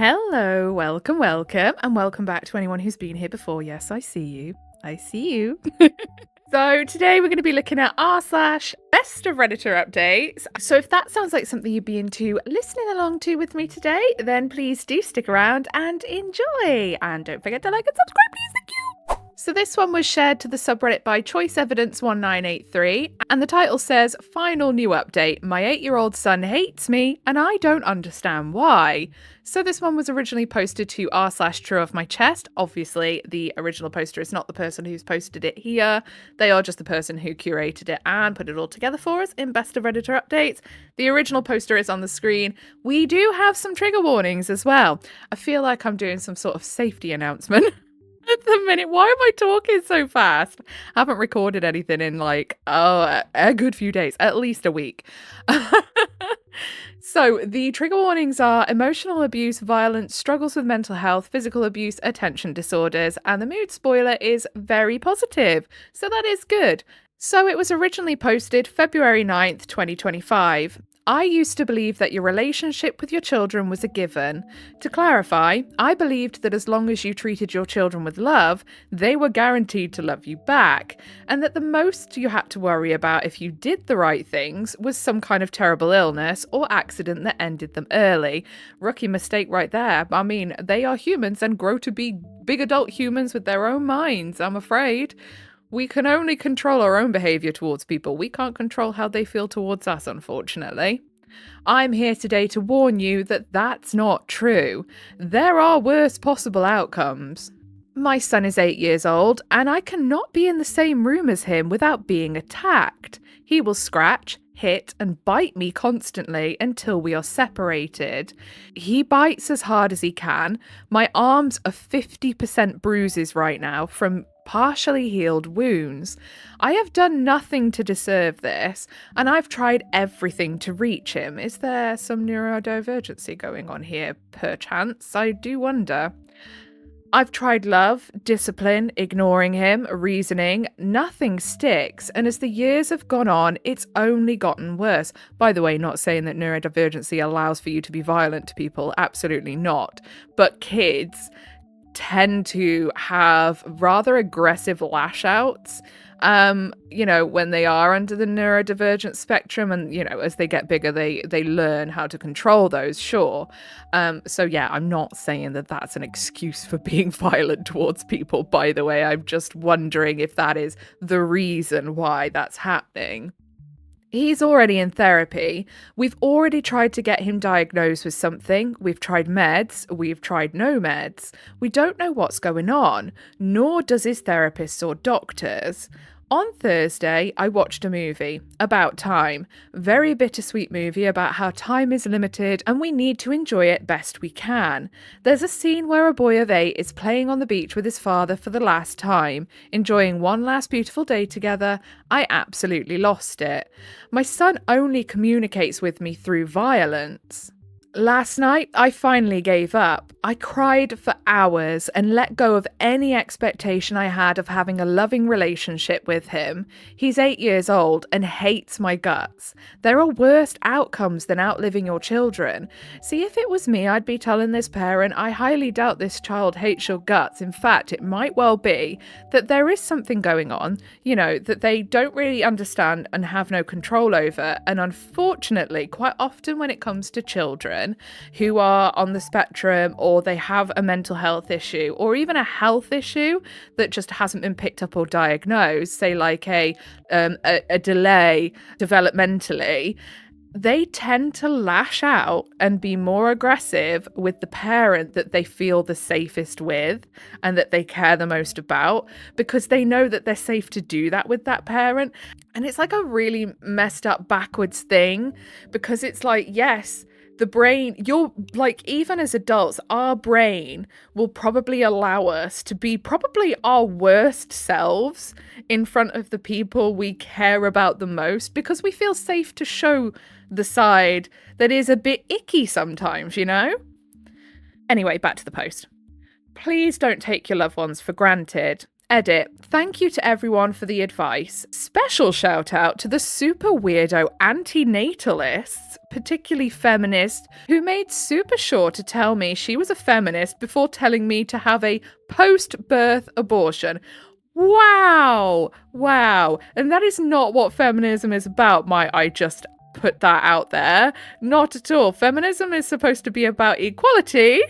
Hello, welcome, and welcome back to anyone who's been here before. Yes, I see you. I see you. So today we're going to be looking at r/best of Redditor updates. So if that sounds like something you'd be into listening along to with me today, then please do stick around and enjoy. And don't forget to like and subscribe, please. Thank you. So this one was shared to the subreddit by Choice Evidence 1983, and the title says, "Final new update. My 8-year-old son hates me, and I don't understand why." So this one was originally posted to r/true of my chest. Obviously, the original poster is not the person who's posted it here. They are just the person who curated it and put it all together for us in Best of Redditor Updates. The original poster is on the screen. We do have some trigger warnings as well. I feel like I'm doing some sort of safety announcement. At the minute, why am I talking so fast? I haven't recorded anything in a good few days, at least a week. So the trigger warnings are emotional abuse, violence, struggles with mental health, physical abuse, attention disorders, and the mood spoiler is very positive. So that is good. So it was originally posted February 9th, 2025. I used to believe that your relationship with your children was a given. To clarify, I believed that as long as you treated your children with love, they were guaranteed to love you back, and that the most you had to worry about if you did the right things was some kind of terrible illness or accident that ended them early. Rookie mistake right there. I mean, they are humans and grow to be big adult humans with their own minds, I'm afraid. We can only control our own behaviour towards people. We can't control how they feel towards us, unfortunately. I'm here today to warn you that that's not true. There are worse possible outcomes. My son is 8 years old, and I cannot be in the same room as him without being attacked. He will scratch, hit, and bite me constantly until we are separated. He bites as hard as he can. My arms are 50% bruises right now from partially healed wounds. I have done nothing to deserve this, and I've tried everything to reach him. Is there some neurodivergency going on here, perchance? I do wonder. I've tried love, discipline, ignoring him, reasoning. Nothing sticks, and as the years have gone on, it's only gotten worse. By the way, not saying that neurodivergency allows for you to be violent to people, absolutely not. But kids tend to have rather aggressive lash outs, when they are under the neurodivergent spectrum, and, as they get bigger, they learn how to control those, sure. So yeah, I'm not saying that that's an excuse for being violent towards people, by the way. I'm just wondering if that is the reason why that's happening. He's already in therapy. We've already tried to get him diagnosed with something. We've tried meds. We've tried no meds. We don't know what's going on, nor does his therapist or doctors. On Thursday, I watched a movie, About Time. Very bittersweet movie about how time is limited and we need to enjoy it best we can. There's a scene where a boy of 8 is playing on the beach with his father for the last time, enjoying one last beautiful day together. I absolutely lost it. My son only communicates with me through violence. Last night, I finally gave up. I cried for hours and let go of any expectation I had of having a loving relationship with him. He's 8 years old and hates my guts. There are worse outcomes than outliving your children. See, if it was me, I'd be telling this parent, I highly doubt this child hates your guts. In fact, it might well be that there is something going on, that they don't really understand and have no control over. And unfortunately, quite often when it comes to children who are on the spectrum, or they have a mental health issue, or even a health issue that just hasn't been picked up or diagnosed, say like a delay developmentally, they tend to lash out and be more aggressive with the parent that they feel the safest with and that they care the most about, because they know that they're safe to do that with that parent. And it's like a really messed up backwards thing, because it's like, yes, the brain, even as adults, our brain will probably allow us to be probably our worst selves in front of the people we care about the most, because we feel safe to show the side that is a bit icky sometimes, Anyway, back to the post. Please don't take your loved ones for granted. Edit. Thank you to everyone for the advice. Special shout out to the super weirdo anti-natalists, particularly feminists, who made super sure to tell me she was a feminist before telling me to have a post-birth abortion. Wow. And that is not what feminism is about, might I just put that out there. Not at all. Feminism is supposed to be about equality,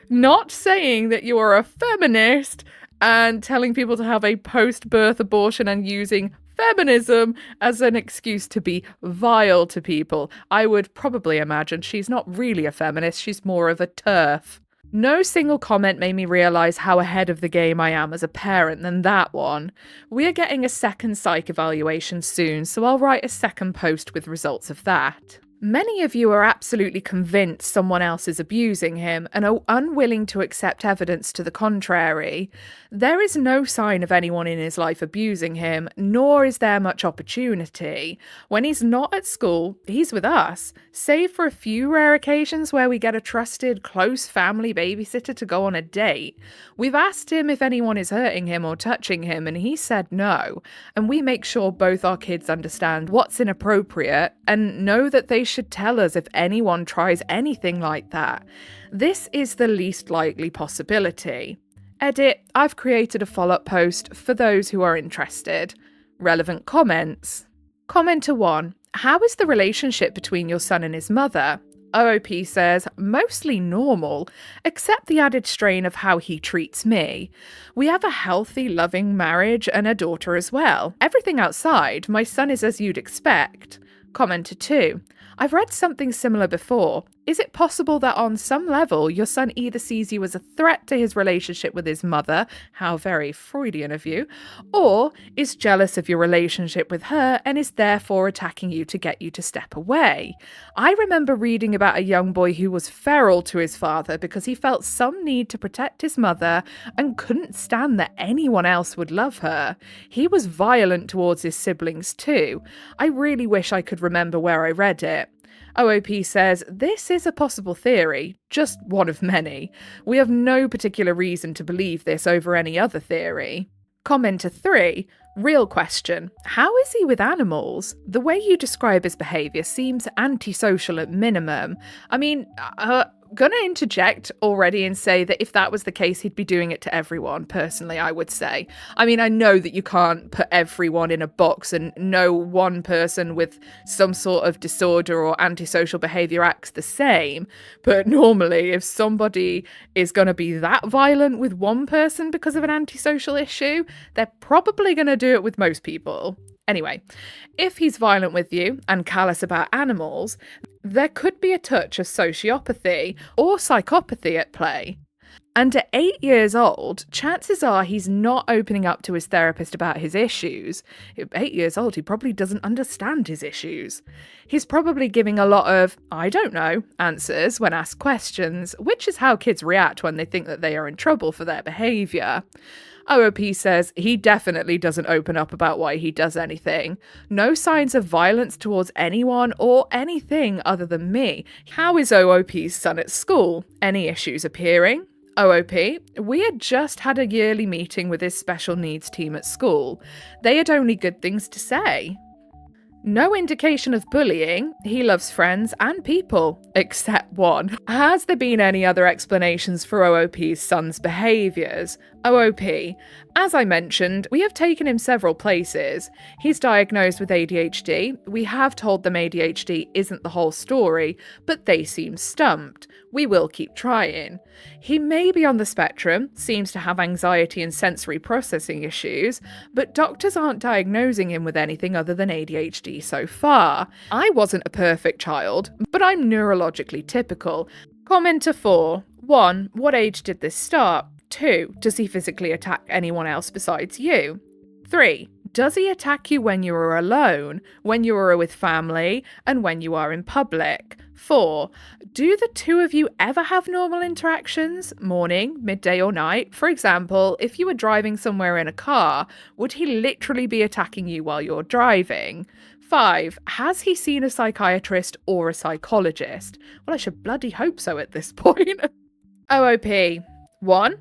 not saying that you are a feminist and telling people to have a post-birth abortion and using feminism as an excuse to be vile to people. I would probably imagine she's not really a feminist, she's more of a TERF. No single comment made me realise how ahead of the game I am as a parent than that one. We are getting a second psych evaluation soon, so I'll write a second post with results of that. Many of you are absolutely convinced someone else is abusing him and are unwilling to accept evidence to the contrary. There is no sign of anyone in his life abusing him, nor is there much opportunity. When he's not at school, he's with us, save for a few rare occasions where we get a trusted, close family babysitter to go on a date. We've asked him if anyone is hurting him or touching him, and he said no. And we make sure both our kids understand what's inappropriate and know that they should tell us if anyone tries anything like that. This is the least likely possibility. Edit. I've created a follow-up post for those who are interested. Relevant comments. Commenter 1. How is the relationship between your son and his mother? OOP says, mostly normal, except the added strain of how he treats me. We have a healthy, loving marriage and a daughter as well. Everything outside, my son is as you'd expect. Commenter 2. I've read something similar before. Is it possible that on some level your son either sees you as a threat to his relationship with his mother, how very Freudian of you, or is jealous of your relationship with her and is therefore attacking you to get you to step away? I remember reading about a young boy who was feral to his father because he felt some need to protect his mother and couldn't stand that anyone else would love her. He was violent towards his siblings too. I really wish I could remember where I read it. OOP says, this is a possible theory, just one of many. We have no particular reason to believe this over any other theory. Commenter 3. Real question. How is he with animals? The way you describe his behaviour seems antisocial at minimum. I mean, gonna interject already and say that if that was the case, he'd be doing it to everyone, personally, I would say. I mean, I know that you can't put everyone in a box and no one person with some sort of disorder or antisocial behaviour acts the same, but normally if somebody is going to be that violent with one person because of an antisocial issue, they're probably going to do it with most people. Anyway, if he's violent with you and callous about animals, there could be a touch of sociopathy or psychopathy at play. And at 8 years old, chances are he's not opening up to his therapist about his issues. At 8 years old, he probably doesn't understand his issues. He's probably giving a lot of, I don't know, answers when asked questions, which is how kids react when they think that they are in trouble for their behaviour. OOP says he definitely doesn't open up about why he does anything. No signs of violence towards anyone or anything other than me. How is OOP's son at school? Any issues appearing? OOP, we had just had a yearly meeting with his special needs team at school. They had only good things to say. No indication of bullying. He loves friends and people, except one. Has there been any other explanations for OOP's son's behaviours? OOP, as I mentioned, we have taken him several places. He's diagnosed with ADHD. We have told them ADHD isn't the whole story, but they seem stumped. We will keep trying. He may be on the spectrum, seems to have anxiety and sensory processing issues, but doctors aren't diagnosing him with anything other than ADHD so far. I wasn't a perfect child, but I'm neurologically typical. Commenter 4. 1. What age did this start? 2. Does he physically attack anyone else besides you? 3. Does he attack you when you are alone, when you are with family, and when you are in public? 4. Do the two of you ever have normal interactions? Morning, midday or night? For example, if you were driving somewhere in a car, would he literally be attacking you while you're driving? 5. Has he seen a psychiatrist or a psychologist? Well, I should bloody hope so at this point. OOP. 1.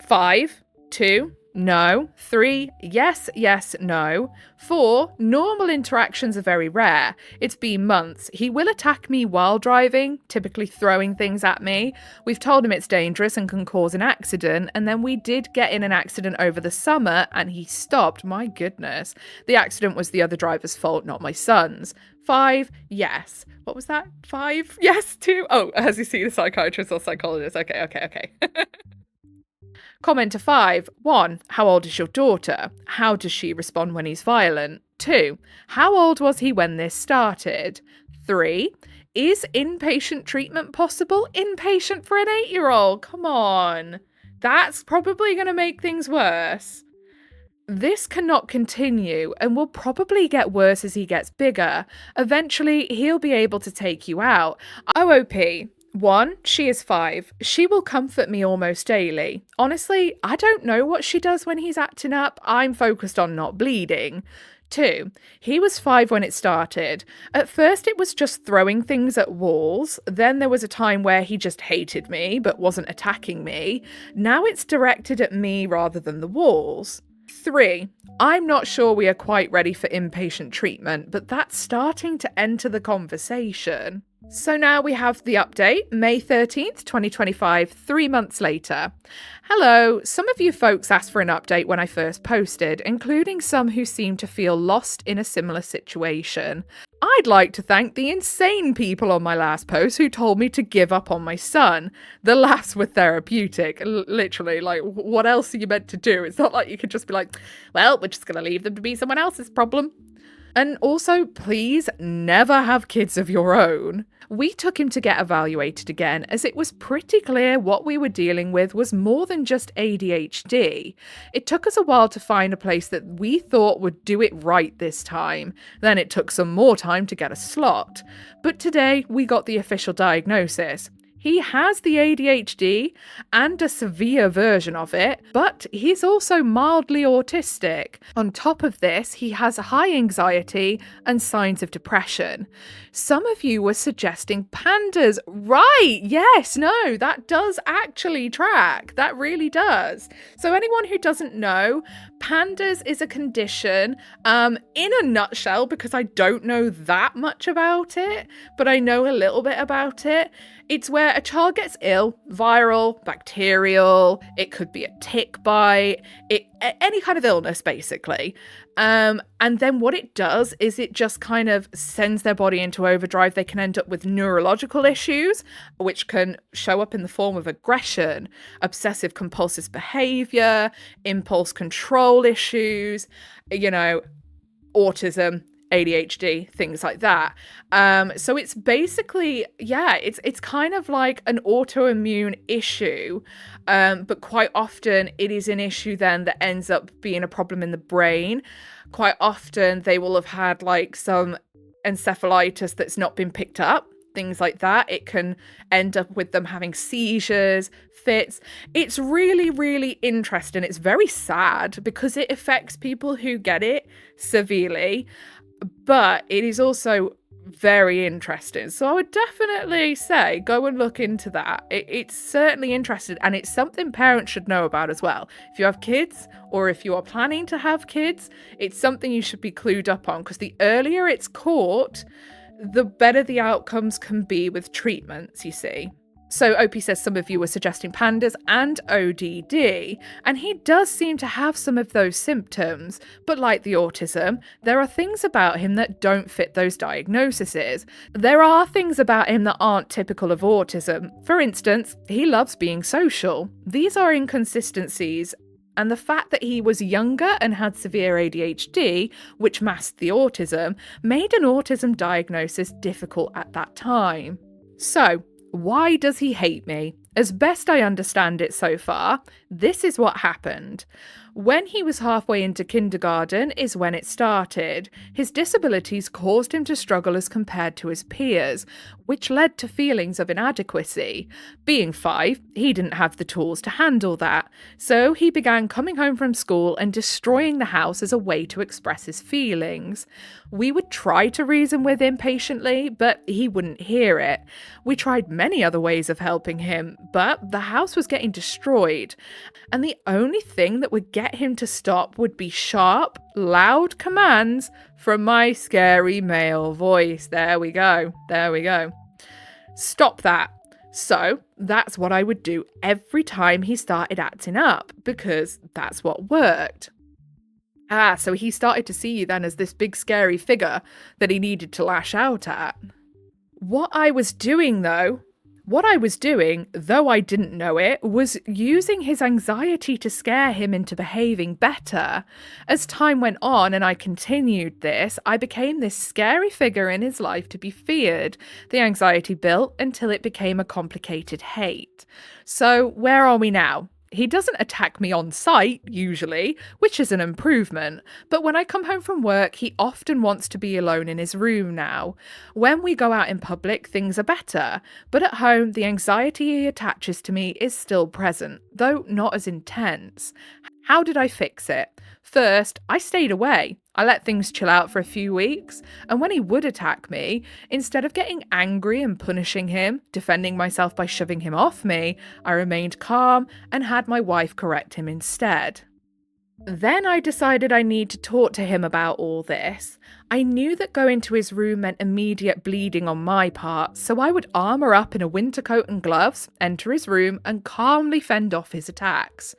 5. 2. no. 3, yes, yes, no. 4, normal interactions are very rare. It's been months. He will attack me while driving, typically throwing things at me. We've told him it's dangerous and can cause an accident, and then we did get in an accident over the summer and he stopped. My goodness. The accident was the other driver's fault, not my son's. 5, yes. What was that? 5, yes, 2. Oh, has he seen a psychiatrist or psychologist? Okay. Comment to 5. 1. How old is your daughter? How does she respond when he's violent? 2. How old was he when this started? 3. Is inpatient treatment possible? Inpatient for an 8-year-old? Come on. That's probably going to make things worse. This cannot continue and will probably get worse as he gets bigger. Eventually, he'll be able to take you out. OOP. 1. She is 5. She will comfort me almost daily. Honestly, I don't know what she does when he's acting up. I'm focused on not bleeding. 2. He was 5 when it started. At first it was just throwing things at walls. Then there was a time where he just hated me but wasn't attacking me. Now it's directed at me rather than the walls. 3. I'm not sure we are quite ready for inpatient treatment, but that's starting to enter the conversation. So now we have the update, May 13th, 2025, 3 months later. Hello, some of you folks asked for an update when I first posted, including some who seem to feel lost in a similar situation. I'd like to thank the insane people on my last post who told me to give up on my son. The laughs were therapeutic. Literally, like, what else are you meant to do? It's not like you could just be like, well, we're just going to leave them to be someone else's problem. And also, please never have kids of your own. We took him to get evaluated again, as it was pretty clear what we were dealing with was more than just ADHD. It took us a while to find a place that we thought would do it right this time. Then it took some more time to get a slot. But today, we got the official diagnosis. He has the ADHD and a severe version of it, but he's also mildly autistic. On top of this, he has high anxiety and signs of depression. Some of you were suggesting pandas. Right, yes, no, that does actually track. That really does. So anyone who doesn't know, pandas is a condition, in a nutshell, because I don't know that much about it, but I know a little bit about it. It's where a child gets ill, viral, bacterial, it could be a tick bite, any kind of illness, basically. And then what it does is it just kind of sends their body into overdrive. They can end up with neurological issues, which can show up in the form of aggression, obsessive compulsive behavior, impulse control issues, autism, ADHD, things like that. So it's basically, it's kind of like an autoimmune issue, but quite often it is an issue then that ends up being a problem in the brain. Quite often they will have had like some encephalitis that's not been picked up, things like that. It can end up with them having seizures, fits. It's really, really interesting. It's very sad because it affects people who get it severely. But it is also very interesting. So I would definitely say go and look into that. It's certainly interesting, and it's something parents should know about as well. If you have kids or if you are planning to have kids, it's something you should be clued up on, because the earlier it's caught, the better the outcomes can be with treatments, you see. So OP says some of you were suggesting pandas and ODD, and he does seem to have some of those symptoms, but like the autism, there are things about him that don't fit those diagnoses. There are things about him that aren't typical of autism. For instance, he loves being social. These are inconsistencies, and the fact that he was younger and had severe ADHD, which masked the autism, made an autism diagnosis difficult at that time. So, why does he hate me? As best I understand it so far, this is what happened. When he was halfway into kindergarten is when it started. His disabilities caused him to struggle as compared to his peers, which led to feelings of inadequacy. Being 5, he didn't have the tools to handle that, so he began coming home from school and destroying the house as a way to express his feelings. We would try to reason with him patiently, but he wouldn't hear it. We tried many other ways of helping him, but the house was getting destroyed. And the only thing that would get him to stop would be sharp, loud commands from my scary male voice. There we go. There we go. Stop that. So that's what I would do every time he started acting up, because that's what worked. So he started to see you then as this big scary figure that he needed to lash out at. What I was doing, though I didn't know it, was using his anxiety to scare him into behaving better. As time went on and I continued this, I became this scary figure in his life to be feared. The anxiety built until it became a complicated hate. So where are we now? He doesn't attack me on sight, usually, which is an improvement, but when I come home from work, he often wants to be alone in his room now. When we go out in public, things are better, but at home, the anxiety he attaches to me is still present, though not as intense. How did I fix it? First, I stayed away. I let things chill out for a few weeks, and when he would attack me, instead of getting angry and punishing him, defending myself by shoving him off me, I remained calm and had my wife correct him instead. Then I decided I need to talk to him about all this. I knew that going to his room meant immediate bleeding on my part, so I would armour up in a winter coat and gloves, enter his room, and calmly fend off his attacks.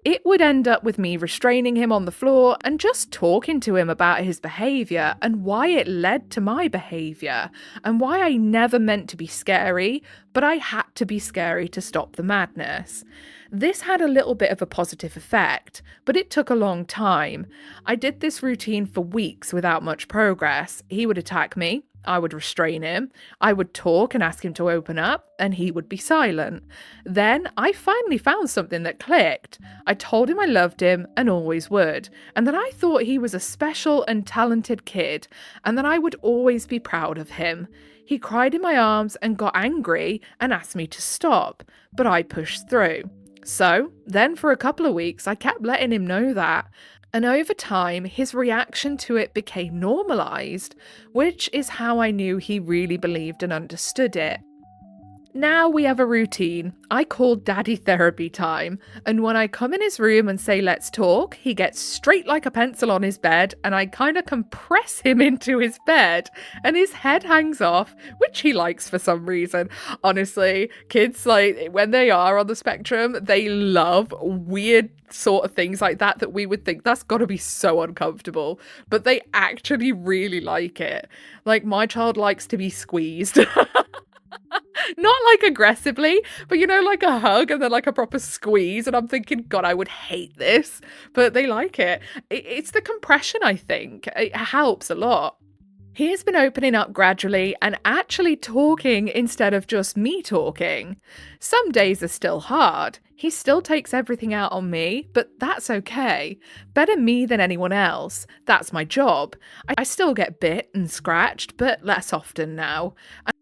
It would end up with me restraining him on the floor and just talking to him about his behaviour and why it led to my behaviour, and why I never meant to be scary, but I had to be scary to stop the madness. This had a little bit of a positive effect, but it took a long time. I did this routine for weeks without much progress. He would attack me, I would restrain him, I would talk and ask him to open up, and he would be silent. Then I finally found something that clicked. I told him I loved him and always would, and that I thought he was a special and talented kid, and that I would always be proud of him. He cried in my arms and got angry and asked me to stop, but I pushed through. So then for a couple of weeks, I kept letting him know that. And over time, his reaction to it became normalised, which is how I knew he really believed and understood it. Now we have a routine I call daddy therapy time, and when I come in his room and say let's talk, he gets straight like a pencil on his bed, and I kind of compress him into his bed and his head hangs off, which he likes for some reason. Honestly, kids, like, when they are on the spectrum, they love weird sort of things like that we would think that's got to be so uncomfortable, but they actually really like it. Like, my child likes to be squeezed. Not like aggressively, but like a hug and then like a proper squeeze. And I'm thinking, God, I would hate this, but they like it. It's the compression, I think. It helps a lot. He has been opening up gradually and actually talking instead of just me talking. Some days are still hard. He still takes everything out on me, but that's okay. Better me than anyone else. That's my job. I still get bit and scratched, but less often now.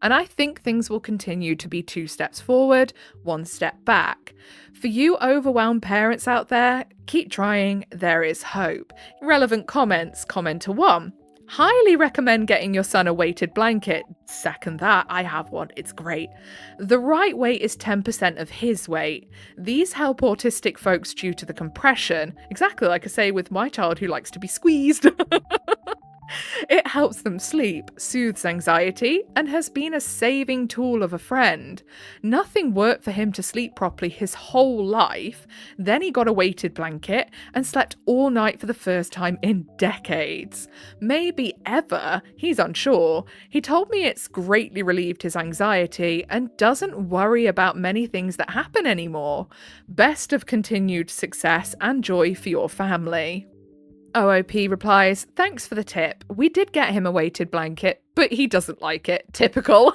And I think things will continue to be 2 steps forward, 1 step back. For you overwhelmed parents out there, keep trying. There is hope. Relevant comments. Commenter 1. Highly recommend getting your son a weighted blanket. Second that, I have one, it's great. The right weight is 10% of his weight. These help autistic folks due to the compression, exactly like I say with my child who likes to be squeezed. It helps them sleep, soothes anxiety, and has been a saving tool of a friend. Nothing worked for him to sleep properly his whole life. Then he got a weighted blanket and slept all night for the first time in decades. Maybe ever, he's unsure. He told me it's greatly relieved his anxiety and doesn't worry about many things that happen anymore. Best of continued success and joy for your family. OOP replies, thanks for the tip. We did get him a weighted blanket, but he doesn't like it. Typical.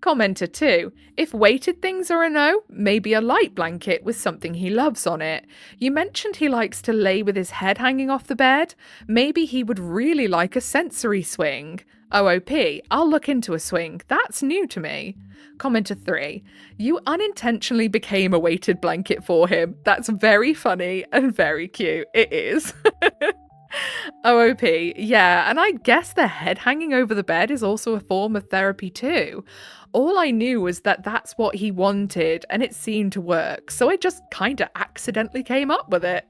Commenter 2. If weighted things are a no, maybe a light blanket with something he loves on it. You mentioned he likes to lay with his head hanging off the bed. Maybe he would really like a sensory swing. OOP. I'll look into a swing. That's new to me. Commenter 3. You unintentionally became a weighted blanket for him. That's very funny and very cute. It is. OOP. Yeah, and I guess the head hanging over the bed is also a form of therapy too. all I knew was that that's what he wanted and it seemed to work, so I just kind of accidentally came up with it.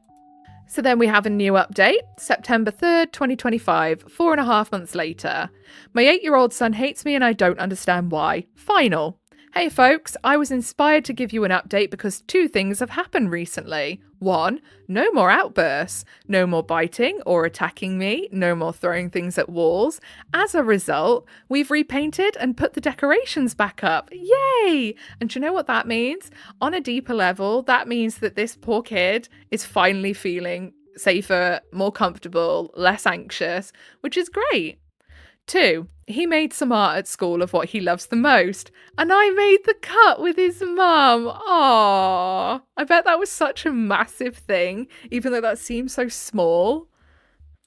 So then we have a new update, September 3rd, 2025, 4.5 months later. My 8-year-old son hates me and I don't understand why. Final. Hey folks, I was inspired to give you an update because 2 things have happened recently. 1, no more outbursts, no more biting or attacking me, no more throwing things at walls. As a result, we've repainted and put the decorations back up. Yay! And do you know what that means? On a deeper level, that means that this poor kid is finally feeling safer, more comfortable, less anxious, which is great. 2, he made some art at school of what he loves the most, and I made the cut with his mum. Aww. I bet that was such a massive thing, even though that seems so small.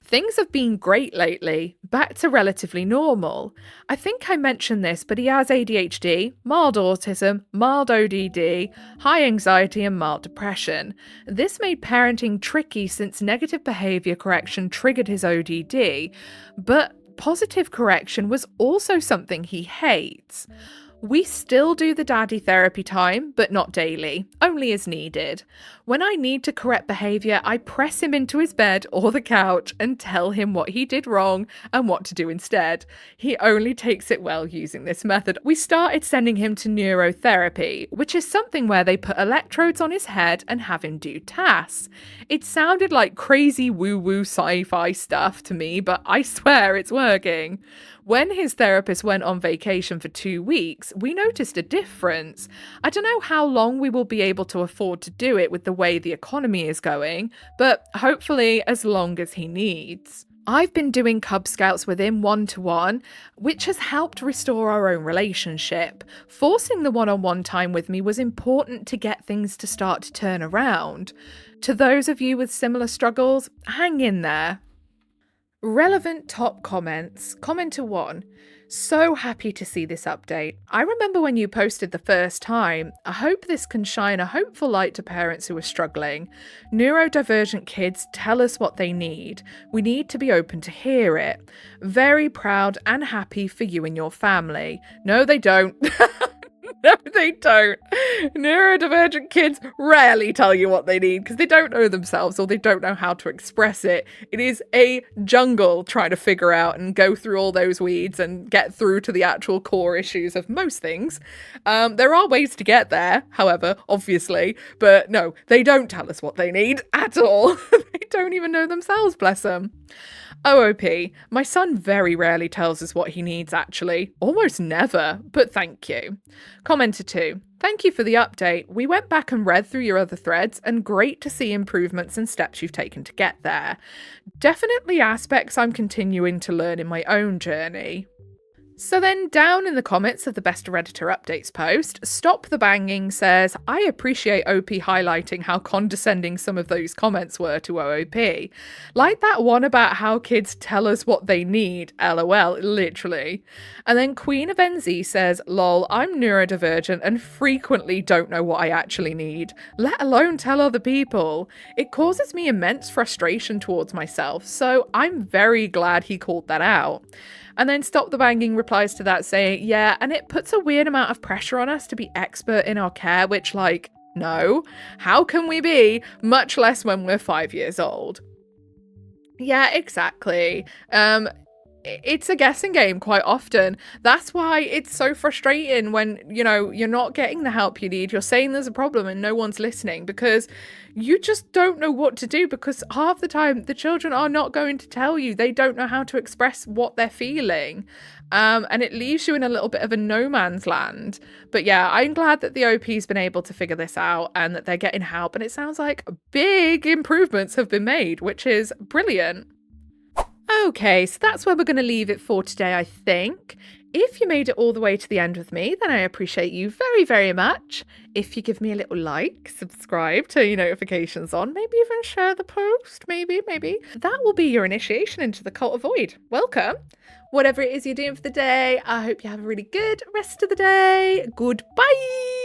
Things have been great lately, back to relatively normal. I think I mentioned this, but he has ADHD, mild autism, mild ODD, high anxiety and mild depression. This made parenting tricky since negative behaviour correction triggered his ODD, but positive correction was also something he hates. We still do the daddy therapy time, but not daily, only as needed. When I need to correct behaviour, I press him into his bed or the couch and tell him what he did wrong and what to do instead. He only takes it well using this method. We started sending him to neurotherapy, which is something where they put electrodes on his head and have him do tasks. It sounded like crazy woo-woo sci-fi stuff to me, but I swear it's working. When his therapist went on vacation for 2 weeks, we noticed a difference. I don't know how long we will be able to afford to do it with the way the economy is going, but hopefully as long as he needs. I've been doing Cub Scouts with him 1-to-1, which has helped restore our own relationship. Forcing the one-on-one time with me was important to get things to start to turn around. To those of you with similar struggles, hang in there. Relevant top comments. Commenter 1. So happy to see this update. I remember when you posted the first time. I hope this can shine a hopeful light to parents who are struggling. Neurodivergent kids tell us what they need. We need to be open to hear it. Very proud and happy for you and your family. No, they don't. No, they don't. Neurodivergent kids rarely tell you what they need because they don't know themselves or they don't know how to express it. It is a jungle trying to figure out and go through all those weeds and get through to the actual core issues of most things. There are ways to get there, however, obviously, but no, they don't tell us what they need at all. They don't even know themselves, bless them. OOP, my son very rarely tells us what he needs actually, almost never, but thank you. Commenter 2, thank you for the update. We went back and read through your other threads and great to see improvements and steps you've taken to get there. Definitely aspects I'm continuing to learn in my own journey. So then down in the comments of the Best of Redditor Updates post, Stop the Banging says, I appreciate OP highlighting how condescending some of those comments were to OOP. Like that one about how kids tell us what they need, lol, literally. And then Queen of NZ says, lol, I'm neurodivergent and frequently don't know what I actually need, let alone tell other people. It causes me immense frustration towards myself, so I'm very glad he called that out. And then Stop the Banging replies to that saying, yeah, and it puts a weird amount of pressure on us to be expert in our care, which like, no, how can we be, much less when we're 5 years old? Yeah, exactly. It's a guessing game quite often. That's why it's so frustrating when, you know, you're not getting the help you need. You're saying there's a problem and no one's listening because you just don't know what to do because half the time the children are not going to tell you. They don't know how to express what they're feeling. And it leaves you in a little bit of a no man's land. But yeah, I'm glad that the OP's been able to figure this out and that they're getting help. And it sounds like big improvements have been made, which is brilliant. Okay, so that's where we're going to leave it for today, I think. If you made it all the way to the end with me, then I appreciate you very, very much. If you give me a little like, subscribe, turn your notifications on, maybe even share the post, maybe. That will be your initiation into the Cult of Void. Welcome. Whatever it is you're doing for the day, I hope you have a really good rest of the day. Goodbye.